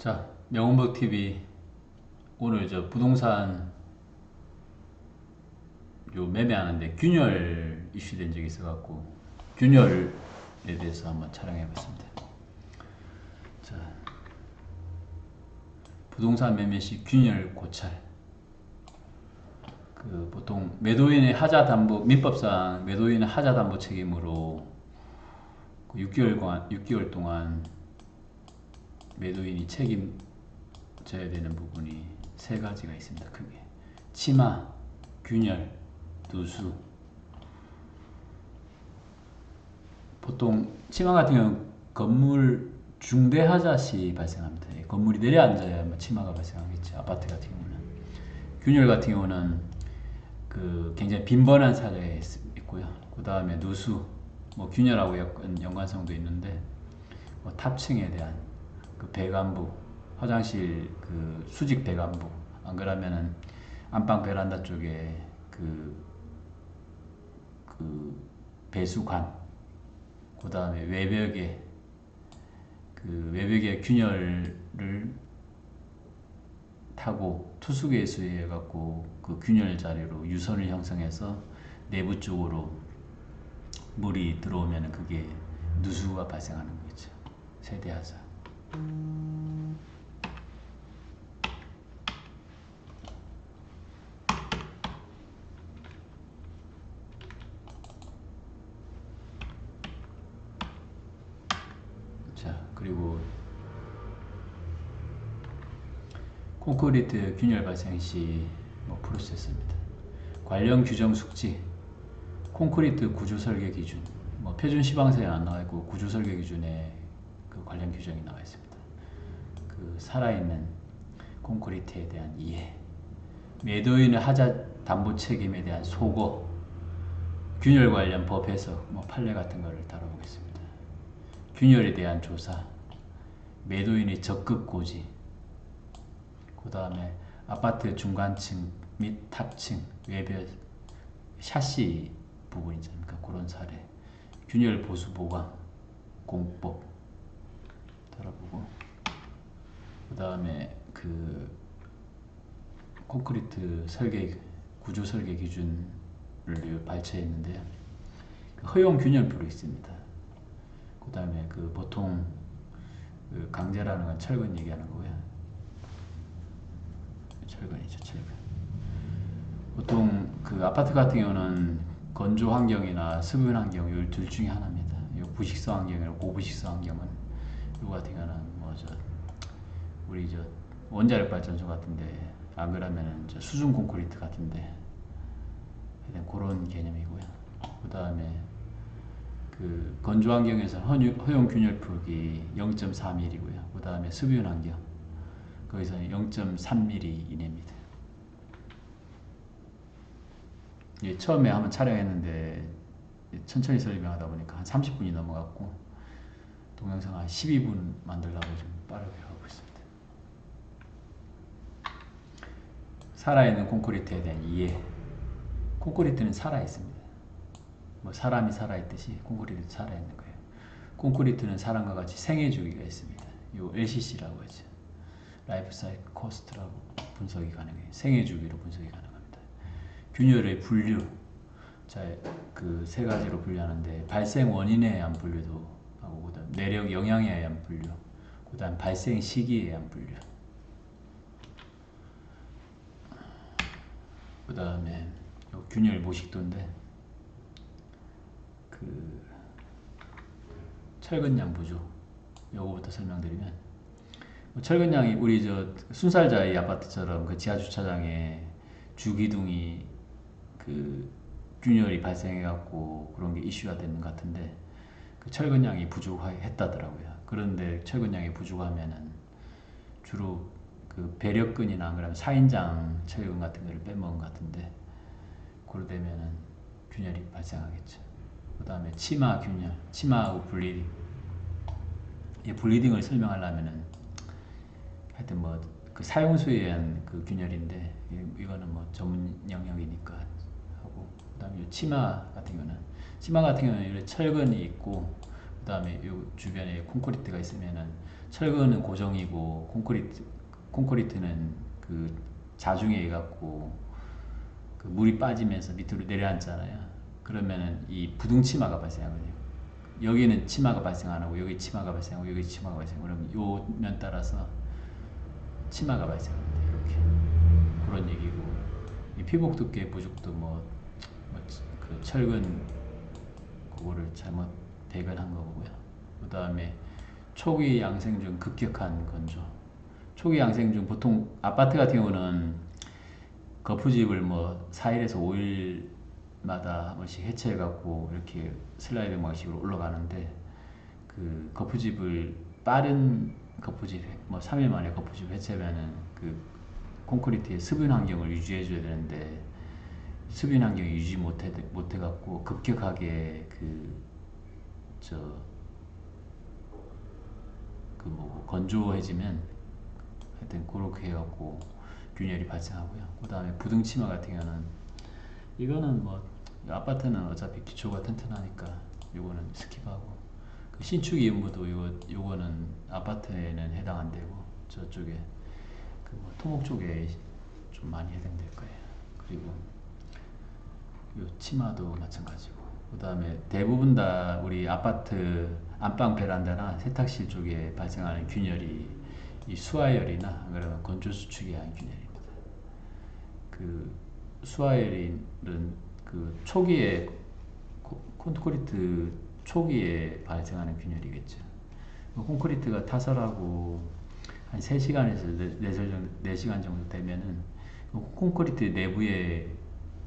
자, 명원버TV 오늘 저 부동산 요 매매하는데 균열 이슈된 적이 있어갖고 균열에 대해서 한번 촬영해봤습니다. 자, 부동산 매매 시 균열 고찰. 그 보통 매도인의 하자 담보 민법상 매도인의 하자 담보 책임으로 6개월 동안 매도인이 책임져야 되는 부분이 세 가지가 있습니다. 크게 치마, 균열, 누수. 보통 치마 같은 경우는 건물 중대하자 시 발생합니다. 건물이 내려앉아야 치마가 발생하겠죠. 아파트 같은 경우는. 균열 같은 경우는 그 굉장히 빈번한 사례에 있고요. 그 다음에 누수, 뭐 균열하고 연관성도 있는데 뭐 탑층에 대한 그 배관부, 화장실 그 수직 배관부, 안 그러면은 안방 베란다 쪽에 그 배수관, 그 다음에 외벽에 균열을 타고 투수기에 수위해 갖고 그 균열 자리로 유선을 형성해서 내부 쪽으로 물이 들어오면 그게 누수가 발생하는 거죠. 세대하자. 자, 그리고 콘크리트 균열 발생 시 프로세스입니다. 관련 규정 숙지, 콘크리트 구조 설계 기준, 표준 시방서에 안 나와 있고 구조 설계 기준에 그 관련 규정이 나와 있습니다. 그 살아있는 콘크리트에 대한 이해, 매도인의 하자 담보 책임에 대한 소거, 균열 관련 법 해석, 판례 같은 거를 다뤄보겠습니다. 균열에 대한 조사, 매도인의 적극 고지, 그 다음에 아파트 중간층 및 탑층, 외벽, 샤시 부분 있지 않습니까? 그런 사례, 균열 보수 보강, 공법 다뤄보고, 그 다음에 그 콘크리트 설계, 구조 설계 기준을 발췌했는데요. 허용 균열표로 있습니다. 그 다음에 그 보통 그 강제라는 건 철근 얘기하는 거고요. 철근이죠, 철근. 보통 그 아파트 같은 경우는 건조 환경이나 습연 환경 이 둘 중에 하나입니다. 부식성 환경이나 고부식성 환경은 이 같은 경우는 우리 원자력 발전소 같은데, 안 그러면은 수중 콘크리트 같은데 그런 개념이고요. 그 다음에 그 건조 환경에서 허용 균열 폭이 0.4mm고요. 그 다음에 습연 환경 거기서 0.3mm 이내입니다. 처음에 한번 촬영했는데 천천히 설명하다 보니까 한 30분이 넘어갔고 동영상 한 12분 만들려고 좀 빠르게 하고 있습니다. 살아있는 콘크리트에 대한 이해. 콘크리트는 살아있습니다. 사람이 살아있듯이 콘크리트도 살아있는 거예요. 콘크리트는 사람과 같이 생애 주기가 있습니다. 요 LCC라고 하죠. 라이프 사이클 코스트라고 분석이 가능해요. 생애 주기로 분석이 가능합니다. 균열의 분류, 그 세 가지로 분류하는데 발생 원인에 의한 분류도 하고, 그다음 내력 영향에 의한 분류, 그다음 발생 시기에 의한 분류, 그다음에 균열 모식도인데 그 철근양 부조 요거부터 설명드리면, 철근양이 우리 순살자의 아파트처럼 그 지하 주차장에 주기둥이 그 균열이 발생해갖고 그런 게 이슈가 되는 것 같은데, 그 철근양이 부족했다더라고요. 그런데 철근양이 부족하면은 주로 그 배력근이나 안 그러면 사인장 철근 같은 거를 빼먹은 것 같은데, 그러 되면은 균열이 발생하겠죠. 그 다음에 치마 균열, 치마하고 블리딩. 이 블리딩을 설명하려면은 하여튼 그 사용수에 의한 그 균열인데, 이거는 전문 영역이니까 하고, 그 다음에 치마 같은 경우는 철근이 있고, 그 다음에 요 주변에 콘크리트가 있으면은 철근은 고정이고 콘크리트는 그 자중에 의해 갖고 그 물이 빠지면서 밑으로 내려앉잖아요. 그러면은 이 부등치마가 발생하거든요. 여기는 치마가 발생 안 하고 여기 치마가 발생하고 여기 치마가 발생하고 그러면 요 면 따라서 치마가 발생합니다. 이렇게 그런 얘기고 이 피복 두께 부족도 그 철근 그거를 잘못 배관한 거고요. 그 다음에 초기 양생 중 급격한 건조. 초기 양생 중 보통 아파트 같은 경우는 거푸집을 뭐 4일에서 5일마다 한 번씩 해체해 갖고 이렇게 슬라이드 방식으로 올라가는데 그 거푸집을 빠른 거푸집 뭐 3일 만에 거푸집 해체하면은 그 콘크리트의 수분 환경을 유지해 줘야 되는데 수분 환경을 유지 못해 갖고 급격하게 건조해지면 하여튼 그렇게 해갖고 균열이 발생하고요. 그 다음에 부등치마 같은 경우는 이거는 뭐 아파트는 어차피 기초가 튼튼하니까 요거는 스킵하고 그 신축 이음부도 요거는 아파트에는 해당 안 되고 저쪽에 그 뭐 토목 쪽에 좀 많이 해당될 거예요. 그리고 요 치마도 마찬가지고 그 다음에 대부분 다 우리 아파트 안방 베란다나 세탁실 쪽에 발생하는 균열이 이 수화열이나 그러면 건조 수축에 의한 균열입니다. 그 수화열은 그 초기에 콘크리트 초기에 발생하는 균열이겠죠. 콘크리트가 타설하고 한 3시간에서 4시간 정도 되면은 콘크리트 내부의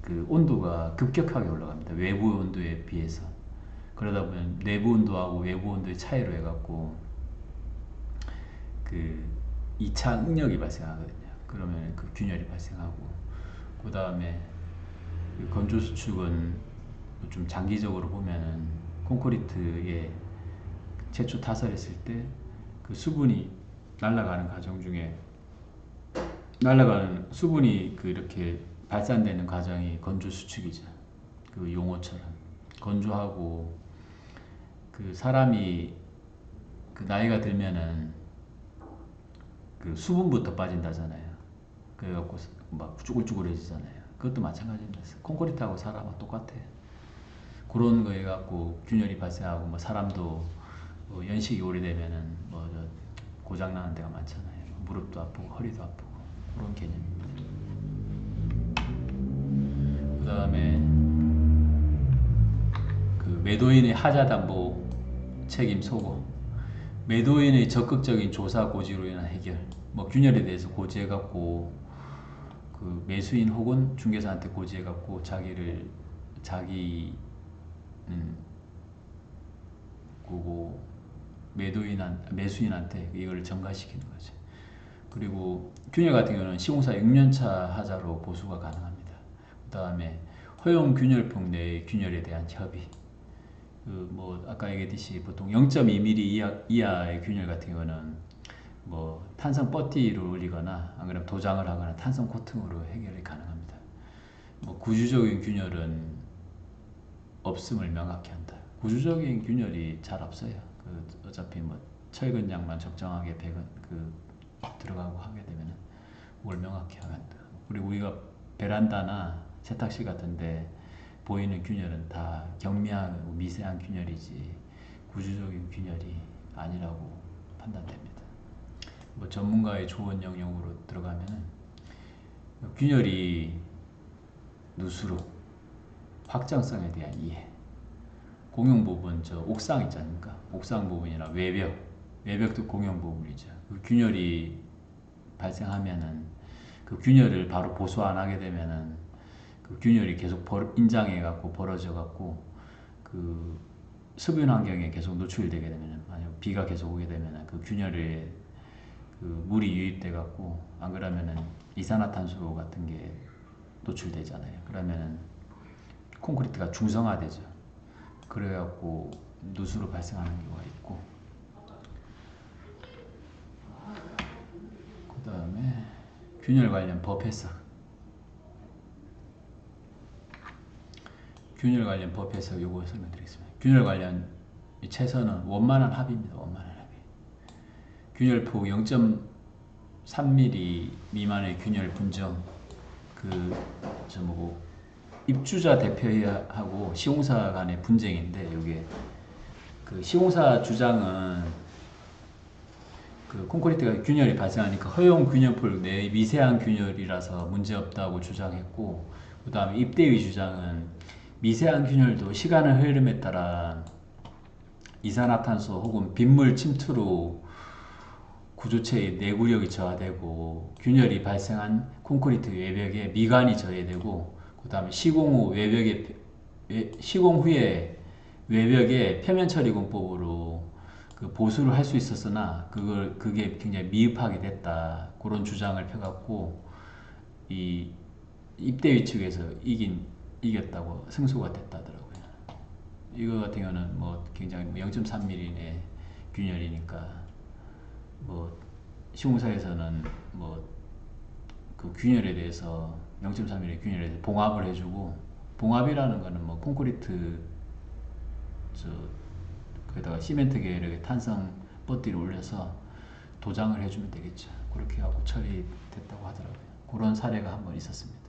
그 온도가 급격하게 올라갑니다. 외부 온도에 비해서. 그러다 보면 내부 온도하고 외부 온도의 차이로 해갖고 그 2차 응력이 발생하거든요. 그러면 그 균열이 발생하고 그 다음에 그 건조 수축은 좀 장기적으로 보면은 콘크리트에 최초 타설했을 때 그 수분이 날아가는 과정 중에 날아가는 수분이 그 이렇게 발산되는 과정이 건조 수축이죠. 그 용어처럼 건조하고 그 사람이 그 나이가 들면은 그 수분부터 빠진다잖아요. 그래갖고 막 쭈글쭈글해지잖아요. 그것도 마찬가지입니다. 콘크리트하고 사람하고 똑같아. 그런 거에 갖고 균열이 발생하고 뭐 사람도 뭐 연식이 오래되면은 뭐 고장 나는 데가 많잖아요. 무릎도 아프고 허리도 아프고 그런 개념입니다. 그 다음에 그 매도인의 하자 담보 책임 소고, 매도인의 적극적인 조사 고지로 인한 해결, 뭐 균열에 대해서 고지해갖고 그 매수인 혹은 중개사한테 고지해갖고 자기는 그거 매수인한테 이걸 전가시키는 거죠. 그리고 균열 같은 경우는 시공사 6년차 하자로 보수가 가능합니다. 그 다음에 허용 균열폭 내의 균열에 대한 협의. 뭐 아까 얘기했듯이 보통 0.2mm 이하의 균열 같은 경우는 뭐 탄성 뻗티를 올리거나 안 그러면 도장을 하거나 탄성 코팅으로 해결이 가능합니다. 뭐 구조적인 균열은 없음을 명확히 한다. 구조적인 균열이 잘 없어요. 어차피 뭐 철근장만 적정하게 들어가고 하게 되면은 그걸 명확히 한다. 그리고 우리가 베란다나 세탁실 같은데 보이는 균열은 다 경미하고 미세한 균열이지 구조적인 균열이 아니라고 판단됩니다. 뭐 전문가의 조언 영역으로 들어가면은 균열이 누수로 확장성에 대한 이해, 공용 부분 옥상 있지 않습니까? 옥상 부분이나 외벽도 공용 부분이죠. 그 균열이 발생하면은 그 균열을 바로 보수 안 하게 되면은 그 균열이 계속 인장해 갖고 벌어져 갖고 그 수분 환경에 계속 노출되게 되면은 만약 비가 계속 오게 되면은 그 균열에 그 물이 유입돼 갖고 안 그러면은 이산화탄소 같은 게 노출되잖아요. 그러면은 콘크리트가 중성화되죠. 그래갖고 누수로 발생하는 경우가 있고, 그 다음에 균열 관련 법 해석. 균열 관련 법 해석 요거 설명드리겠습니다. 균열 관련 최선은 원만한 합의입니다. 원만한 합의. 균열폭 0.3mm 미만의 균열 분정, 입주자 대표하고 시공사 간의 분쟁인데, 이게 시공사 주장은 콘크리트가 균열이 발생하니까 허용 균열폭 내 미세한 균열이라서 문제없다고 주장했고, 그 다음에 입대위 주장은 미세한 균열도 시간의 흐름에 따라 이산화탄소 혹은 빗물 침투로 구조체의 내구력이 저하되고, 균열이 발생한 콘크리트 외벽에 미관이 저해되고, 그 다음에 시공 후에 외벽에 표면 처리 공법으로 보수를 할 수 있었으나 그게 굉장히 미흡하게 됐다, 그런 주장을 펴갖고 이 입대위 측에서 이겼다고 승소가 됐다더라고요. 이거 같은 경우는 굉장히 0.3mm 의 균열이니까 시공사에서는 그 균열에 대해서 0.3mm 균열에 대해서 봉합을 해주고, 봉합이라는 거는 콘크리트 거기다가 시멘트 계열의 탄성 버티를 올려서 도장을 해주면 되겠죠. 그렇게 하고 처리됐다고 하더라고요. 그런 사례가 한번 있었습니다.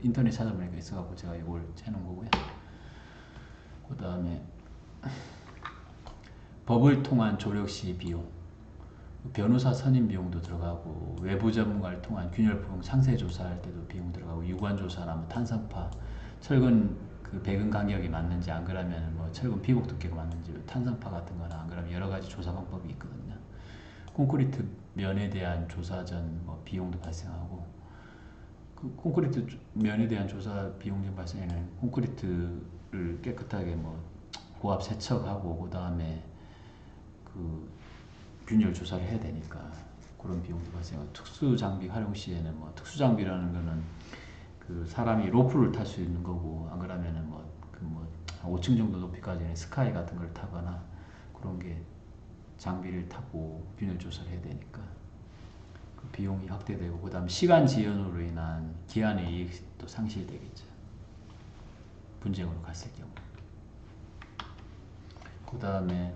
인터넷 찾아보니까 있어갖고 제가 이걸 해놓은 거고요. 그 다음에 법을 통한 조력시 비용, 변호사 선임 비용도 들어가고, 외부 전문가를 통한 균열폭 상세 조사할 때도 비용 들어가고, 유관 조사나 탄성파, 철근 배근 간격이 맞는지, 안 그러면 철근 피복 두께가 맞는지, 탄성파 같은 거나, 안 그러면 여러 가지 조사 방법이 있거든요. 콘크리트 면에 대한 조사 전 비용도 발생하고, 콘크리트 면에 대한 조사 비용 전 발생에는 콘크리트를 깨끗하게 고압 세척하고, 그 다음에 균열 조사를 해야 되니까 그런 비용도 발생하고, 특수 장비 활용 시에는 특수 장비라는 거는 사람이 로프를 탈 수 있는 거고, 안 그러면은 5층 정도 높이까지는 스카이 같은 걸 타거나 그런 게 장비를 타고 균열 조사를 해야 되니까 그 비용이 확대되고, 그 다음 시간 지연으로 인한 기한의 이익도 상실되겠죠. 분쟁으로 갔을 경우. 그 다음에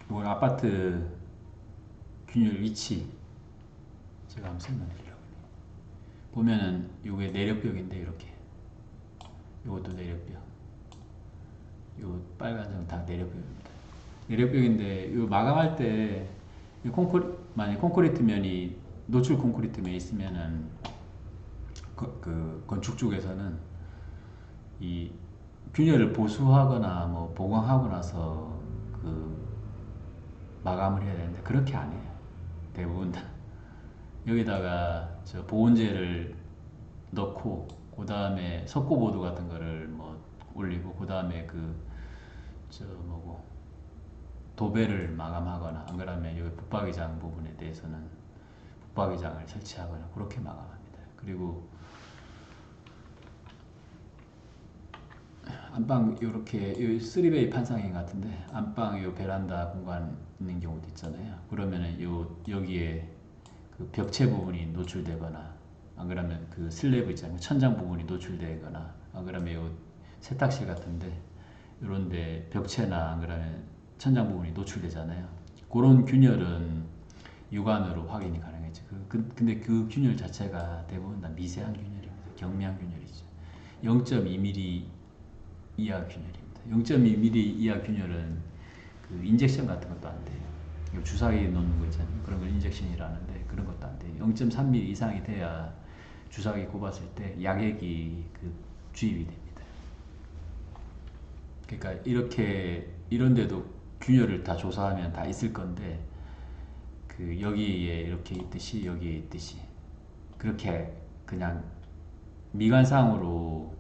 이건 아파트 균열 위치 제가 한번 설명드리려고 해요. 보면은 이게 내력벽인데, 이렇게 이것도 내력벽, 요 빨간색 다 내력벽입니다. 내력벽인데 요 마감할 때 만약 콘크리트 면이 노출 콘크리트 면이 있으면은 건축 쪽에서는 이 균열을 보수하거나 보강하고 나서 마감을 해야 되는데, 그렇게 안 해요. 대부분 다 여기다가 보온재를 넣고, 그 다음에 석고보드 같은 거를 올리고, 그 다음에 도배를 마감하거나, 안 그러면 여기 붙박이장 부분에 대해서는 붙박이장을 설치하거나 그렇게 마감합니다. 그리고 안방 이렇게 3베이 판상형 같은데, 안방 요 베란다 공간 있는 경우도 있잖아요. 그러면은 여기에 벽체 부분이 노출되거나, 안 그러면 슬래브 있잖아요, 천장 부분이 노출되거나, 안 그러면 요 세탁실 같은데 이런데 벽체나, 안 그러면 천장 부분이 노출되잖아요. 그런 균열은 육안으로 확인이 가능하죠. 근데 그 균열 자체가 대부분 다 미세한 균열입니다. 경미한 균열이죠. 0.2mm 이하 균열입니다. 0.2mm 이하 균열은 인젝션 같은 것도 안 돼요. 주사기 놓는 거 있잖아요. 그런 걸 인젝션이라는데, 그런 것도 안 돼요. 0.3mm 이상이 돼야 주사기 꼽았을 때 약액이 주입이 됩니다. 그러니까 이런데도 균열을 다 조사하면 다 있을 건데, 여기에 이렇게 있듯이 여기에 있듯이 그렇게 그냥 미관상으로만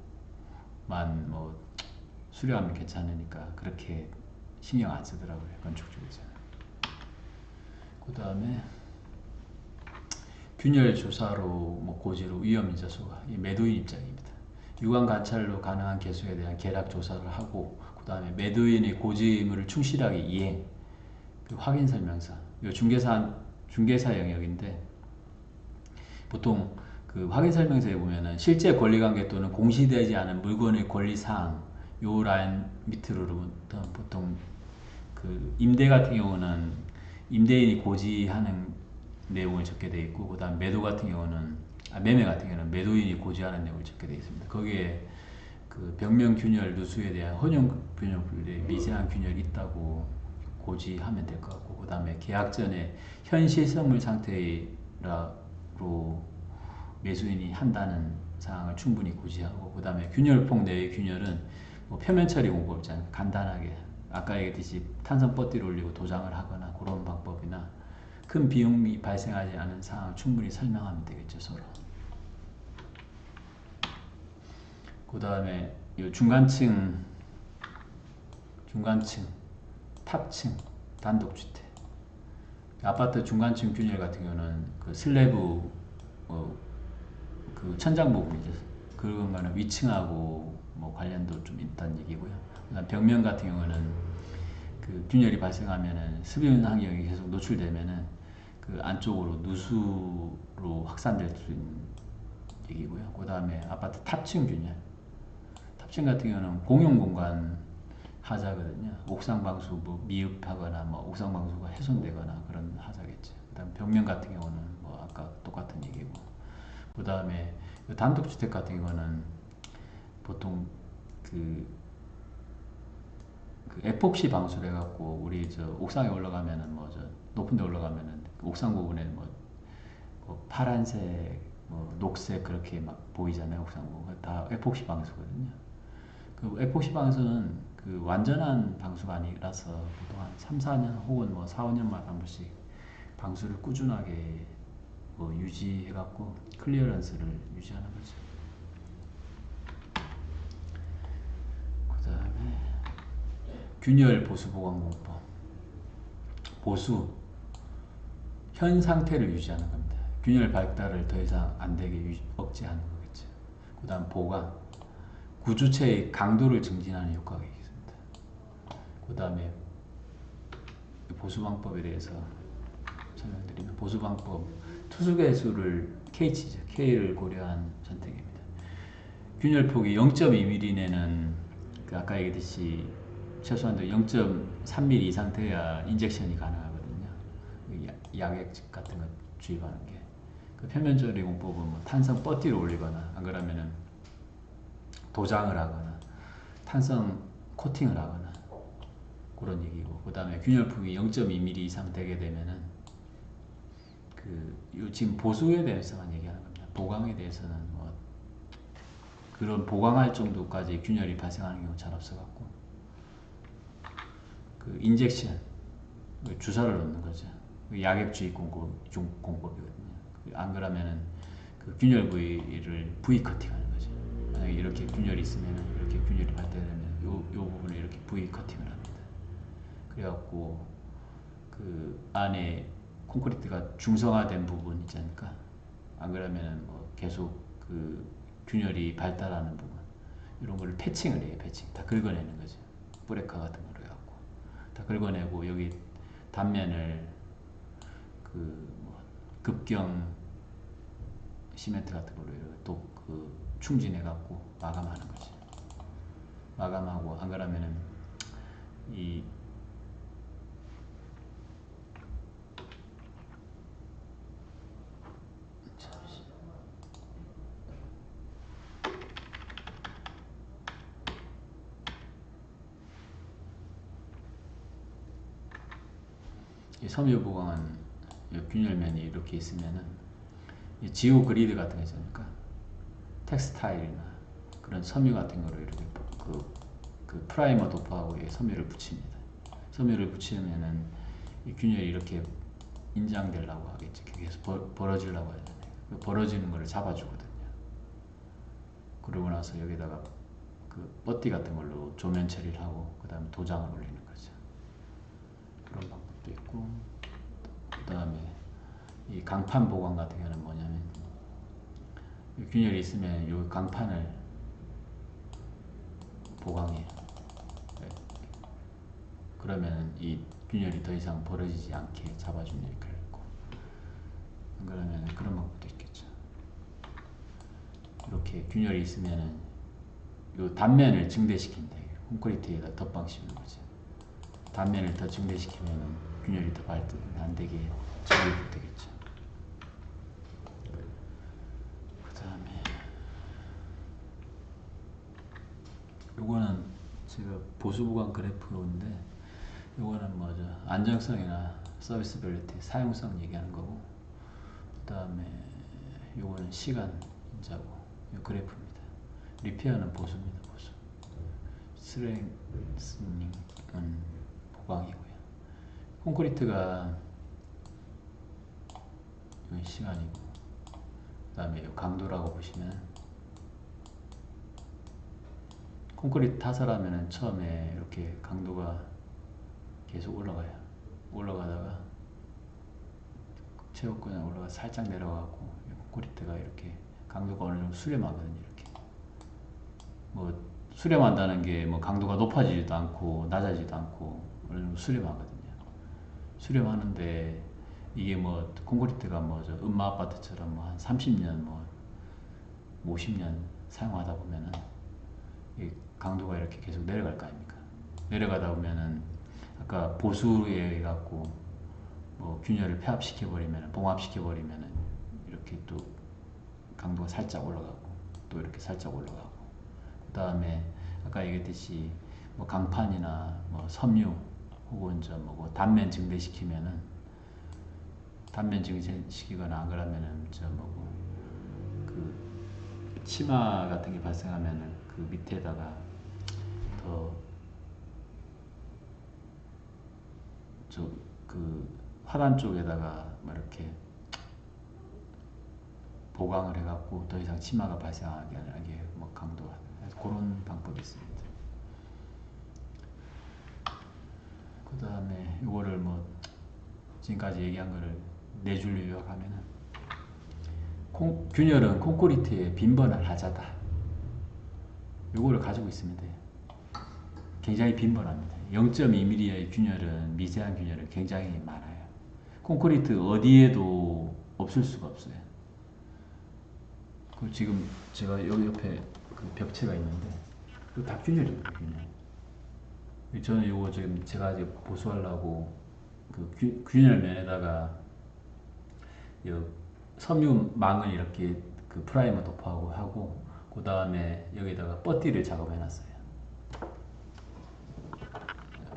수료하면 괜찮으니까 그렇게 신경 안 쓰더라고요, 건축 쪽에서는. 그 다음에 균열 조사로 고지로 위험인자 소가, 이 매도인 입장입니다. 유관 관찰로 가능한 개수에 대한 계략 조사를 하고, 그 다음에 매도인의 고지 의무를 충실하게 이행, 확인 설명서, 이 중개사 영역인데, 보통 확인 설명서에 보면은 실제 권리관계 또는 공시되지 않은 물건의 권리사항, 요 라인 밑으로부터 보통 그 임대 같은 경우는 임대인이 고지하는 내용을 적게 되어 있고, 그 다음 매도 같은 경우는 매매 같은 경우는 매도인이 고지하는 내용을 적게 되어 있습니다. 거기에 그 벽면 균열 누수에 대한 혼용 균열에 미세한 균열이 있다고 고지하면 될 것 같고, 그 다음에 계약 전에 현실성물 상태라로 매수인이 한다는 사항을 충분히 고지하고, 그 다음에 균열폭 내의 균열은 뭐 표면 처리 공법 있잖아요. 간단하게 아까 얘기했듯이 탄성 뻗띠를 올리고 도장을 하거나 그런 방법이나 큰 비용이 발생하지 않은 사항을 충분히 설명하면 되겠죠, 서로. 그 다음에 중간층, 탑층, 단독주택. 아파트 중간층 균열 같은 경우는 그 슬래브, 그 천장 부분이죠. 그런 거는 위층하고 뭐 관련도 좀 있다는 얘기고요. 그다음 벽면 같은 경우는 그 균열이 발생하면은 습유는 환경이 계속 노출되면은 그 안쪽으로 누수로 확산될 수 있는 얘기고요. 그 다음에 아파트 탑층 균열. 탑층 같은 경우는 공용 공간 하자거든요. 옥상 방수 뭐 미흡하거나 뭐 옥상 방수가 훼손되거나 그런 하자겠죠. 그다음 벽면 같은 경우는 뭐 아까 똑같은 얘기고. 그다음에 단독주택 같은 경우는 보통 그 에폭시 방수를 해갖고 우리 저 옥상에 올라가면은 뭐 저 높은 데 올라가면은 그 옥상 부분에 뭐 파란색, 뭐 녹색 그렇게 막 보이잖아요. 옥상 부분 다 에폭시 방수거든요. 그 에폭시 방수는 그 완전한 방수가 아니라서 보통 한 3, 4년 혹은 뭐 4, 5년마다 한 번씩 방수를 꾸준하게 뭐 유지해갖고 클리어런스를 유지하는 거죠. 그 다음에 균열 보수 보강 공법. 보수 현 상태를 유지하는 겁니다. 균열 발달을 더 이상 안 되게 억제하는 거겠죠. 그 다음 보강 구조체의 강도를 증진하는 효과가 있습니다. 그 다음에 보수 방법에 대해서 설명드리면, 보수 방법 투수계수를 K치죠. K를 고려한 선택입니다. 균열폭이 0.2mm 내는 그 아까 얘기했듯이 최소한도 0.3mm 이상 돼야 인젝션이 가능하거든요. 약액 같은 거 주입하는 게. 그 표면 처리 공법은 뭐 탄성 뻗띠를 올리거나 안 그러면은 도장을 하거나 탄성 코팅을 하거나 그런 얘기고, 그 다음에 균열폭이 0.2mm 이상 되게 되면은 지금 보수에 대해서만 얘기하는 겁니다. 보강에 대해서는 뭐 그런 보강할 정도까지 균열이 발생하는 경우 잘 없어갖고, 그 인젝션 주사를 놓는 거죠. 약액 주입 공법이거든요. 안 그러면은 그 균열 부위를 V 커팅하는 거죠. 만약에 이렇게 균열이 있으면은 이렇게 균열이 발달되면 요 부분을 이렇게 V 커팅을 합니다. 그래갖고 그 안에 콘크리트가 중성화된 부분 있지 않습니까? 안 그러면은 뭐 계속 그 균열이 발달하는 부분 이런 거를 패칭을 해요. 패칭 다 긁어내는 거죠. 브레카 같은 거로 해갖고 다 긁어내고 여기 단면을 뭐 급경 시멘트 같은 걸로 또 그 충진해갖고 마감하는 거죠. 마감하고 안 그러면은 이 섬유 보강은 균열면이 이렇게 있으면은 지오 그리드 같은 거 있습니까? 텍스타일이나 그런 섬유 같은 거로 이렇게 그 프라이머 도포하고 섬유를 붙입니다. 섬유를 붙이면은 이 균열이 이렇게 인장되려고 하겠죠. 계속 벌어지려고 하잖아요. 그 벌어지는 거를 잡아주거든요. 그러고 나서 여기다가 그 뻗띠 같은 걸로 조면 처리를 하고 그 다음에 도장을 올리는 거죠. 그런 방법도 있고, 그 다음에 이 강판 보강 같은 경우는 뭐냐면 균열이 있으면 이 강판을 보강해요. 그러면 이 균열이 더 이상 벌어지지 않게 잡아주는 역할을 했고, 그러면 그런 방법도 있겠죠. 이렇게 균열이 있으면은 이 단면을 증대시킨다. 콘크리트에다 덧방 씌우는 거죠. 단면을 더 증대시키면 균열이 더 발달 안 되게 처리가 되겠죠. 그 다음에 요거는 제가 보수보강 그래프인데, 요거는 뭐죠? 안정성이나 서비스빌리티, 사용성 얘기하는 거고, 그 다음에 요거는 시간 인자고, 요 그래프입니다. 리페어는 보수입니다. 보수. 스트렝스닝은 보강이고요. 콘크리트가 요 시간이고, 그 다음에 요 강도라고 보시면, 콘크리트 타설하면은 처음에 이렇게 강도가 계속 올라가요. 올라가다가 체육권에 올라가 살짝 내려가고, 콘크리트가 이렇게 강도가 어느 정도 수렴하거든요. 이렇게 뭐 수렴한다는 게 뭐 강도가 높아지지도 않고 낮아지지도 않고 어느 정도 수렴하거든요. 수렴하는데 이게 뭐 콘크리트가 뭐죠, 음마 아파트처럼 뭐 한 30년 뭐 50년 사용하다 보면은 이 강도가 이렇게 계속 내려갈 거 아닙니까? 내려가다 보면은 아까 보수에 갖고 뭐 균열을 폐합시켜 버리면, 봉합시켜 버리면은 이렇게 또 강도가 살짝 올라가고 또 이렇게 살짝 올라가고, 그 다음에 아까 얘기했듯이 뭐 강판이나 뭐 섬유 혹은 뭐 단면 증대시키면은, 단면 증대시키거나 안 그러면은 뭐고 그 치마 같은 게 발생하면은 그 밑에다가 더 그 하단 쪽에다가 뭐 이렇게 보강을 해갖고 더 이상 치마가 발생하게 하게 뭐 강도가, 그런 방법이 있습니다. 그 다음에 이거를 뭐 지금까지 얘기한 거를 네 줄로 요약하면은, 균열은 콘크리트의 빈번한 하자다. 요거를 가지고 있으면 돼요. 굉장히 빈번합니다. 0.2mm의 균열은, 미세한 균열은 굉장히 많아요. 콘크리트 어디에도 없을 수가 없어요. 그 지금 제가 여기 옆에 그 벽체가 있는데, 그 다 균열입니다. 균열. 저는 요거 지금 제가 이제 보수하려고 그 균열면에다가 섬유망을 이렇게 그 프라이머 도포하고 하고, 그 다음에 여기다가 뻗띠를 작업해 놨어요.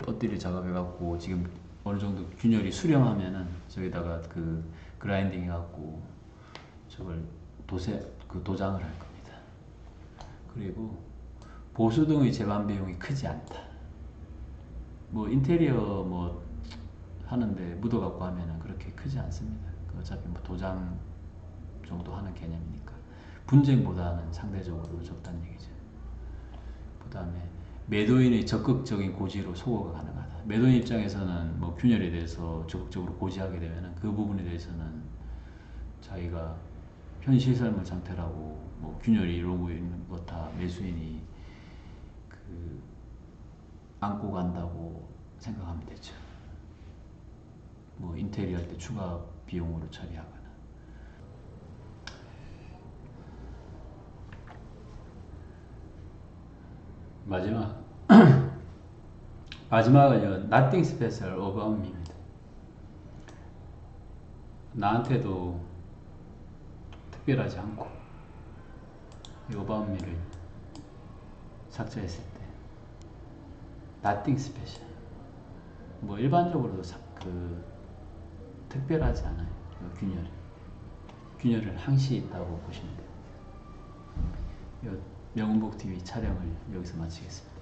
뻗띠를 작업해 갖고 지금 어느 정도 균열이 수렴하면은 저기다가 그 그라인딩 해 갖고 저걸 도장을 할 겁니다. 그리고 보수등의 제반 비용이 크지 않다. 뭐 인테리어 뭐 하는데 묻어 갖고 하면은 그렇게 크지 않습니다. 어차피 뭐 도장 정도 하는 개념이니까 분쟁보다는 상대적으로 적다는 얘기죠. 그 다음에 매도인의 적극적인 고지로 소거가 가능하다. 매도인 입장에서는 뭐 균열에 대해서 적극적으로 고지하게 되면은 그 부분에 대해서는 자기가 현실설물 상태라고 뭐 균열이 이루고 있는 것 다 매수인이 그 안고 간다고 생각하면 되죠. 뭐 인테리어 할 때 추가 비용으로 처리하거나. 마지막은 Nothing special about me입니다. 나한테도 특별하지 않고, 이 about me를 삭제했을 때 Nothing special, 뭐 일반적으로도 특별하지 않아요. 균열은 항시 있다고 보시면 돼요. 명운복 TV 촬영을 여기서 마치겠습니다.